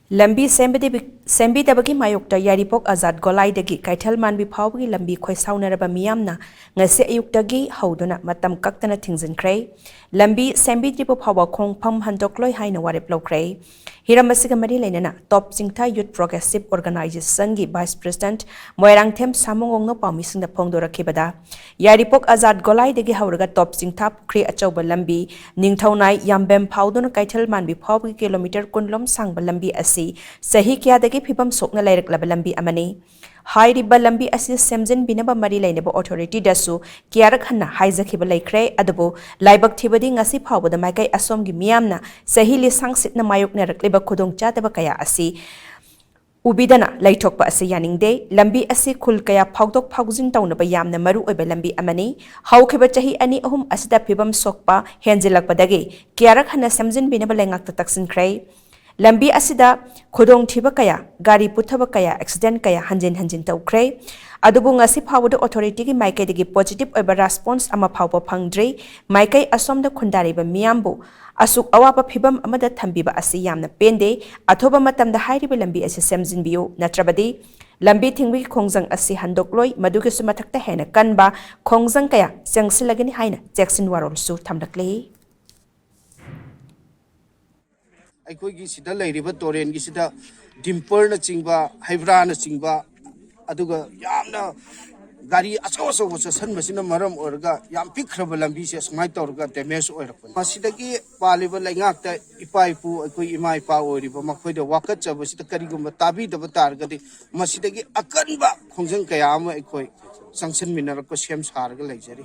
Lambi Sembidabagi Mayokta Yairipok Azad Golai Dagi Keithelmanbi Faobagi Lambi Khoisaunaraba Miyamna ngasi ayuktagi hauduna Matam Kaktana Thingjinkhre Lambi Sembidribo Phawakong Pham Handokloi haina warep lokre Hiramasiga mari lainana Top Singtha Youth Progressive Organization gi Vice President Moirangthem Samongongno Pamisingda Phongdorakibada Yairipok Azad Golai Dagi hauraga Top Singtha Pukri Achauba Lambi Ningthaunai Yambem Phauduna Keithelmanbi Faobagi kilometer kunlom sangba Lambi Sahi kya dagi phibam sokna lairak lambi amani hairiba lambi asi semjin binaba mari lainaba authority dasu kiarak hanna haijakhiba laikre adabu laibak thibadi ngasi phawbada maikai asom gi miyamna sahi li sangsitna mayokna rakleba khudong chataba kaya asi ubidana laithokpa asi yaningde lambi asi khul kaya phawdok phawjin tawnaba yamna maru oiba lambi amani hawkhiba chahi ani ahum asida phibam sokpa henjilakpadagi kiarak hanna semjin binaba laingakta taksinkhre Lambi asida khudong thiba kaya gari puthaba kaya accident kaya hanjin tawkhre adubu ngasi phawda authority gi maikai digi positive oiba response ama phawpa phangdre maikai asomda khundariba miyambu asuk awapa phibam amada thambiba asi yamna pende athoba matamda hairiba lambi asi semjinbiu natrabadi lambi thingwi khongjang asi handokloi madugi sumathakta hena kanba khongjang kaya jangsilagani haina jackson warol su thamdakle ꯑꯩꯈꯣꯏꯒꯤ ꯁꯤꯗ ꯂꯩꯔꯤꯕ ꯇꯣꯔꯦꯟꯒꯤ ꯁꯤꯗ ꯗꯤꯝꯄꯔꯅ ꯆꯤꯡꯕ ꯍꯩꯕ꯭ꯔꯥꯅ ꯆꯤꯡꯕ ꯑꯗꯨꯒ ꯌꯥꯝꯅ ꯒꯥꯔꯤ ꯑꯆꯧ ꯑꯆꯧꯕ ꯆꯠꯁꯟꯕꯁꯤꯅ ꯃꯔꯝ ꯑꯣꯏꯔꯒ ꯌꯥꯝ ꯄꯤꯛꯈ꯭ꯔꯕ ꯂꯝꯕꯤꯁꯦ ꯁꯨꯃꯥꯏꯅ ꯇꯧꯔꯒ ꯗꯦꯃꯦꯖ ꯑꯣꯏꯔꯛꯄꯅꯤ ꯃꯁꯤꯗꯒꯤ ꯄꯥꯜꯂꯤꯕ ꯂꯩꯉꯥꯛꯇ ꯏꯄꯥ ꯏꯄꯨ ꯑꯩꯈꯣꯏ ꯏꯃꯥ ꯏꯄꯥ ꯑꯣꯏꯔꯤꯕ ꯃꯈꯣꯏꯗ ꯋꯥꯀꯠꯆꯕꯁꯤꯗ ꯀꯔꯤꯒꯨꯝꯕ ꯇꯥꯕꯤꯗꯕ ꯇꯥꯔꯒꯗꯤ ꯃꯁꯤꯗꯒꯤ ꯑꯀꯟꯕ ꯈꯣꯡꯖꯪ ꯀꯌꯥ ꯑꯃ ꯑꯩꯈꯣꯏ ꯆꯪꯁꯤꯟꯃꯤꯟꯅꯔꯛꯄ ꯁꯦꯝ ꯁꯥꯔꯒ ꯂꯩꯖꯔꯤ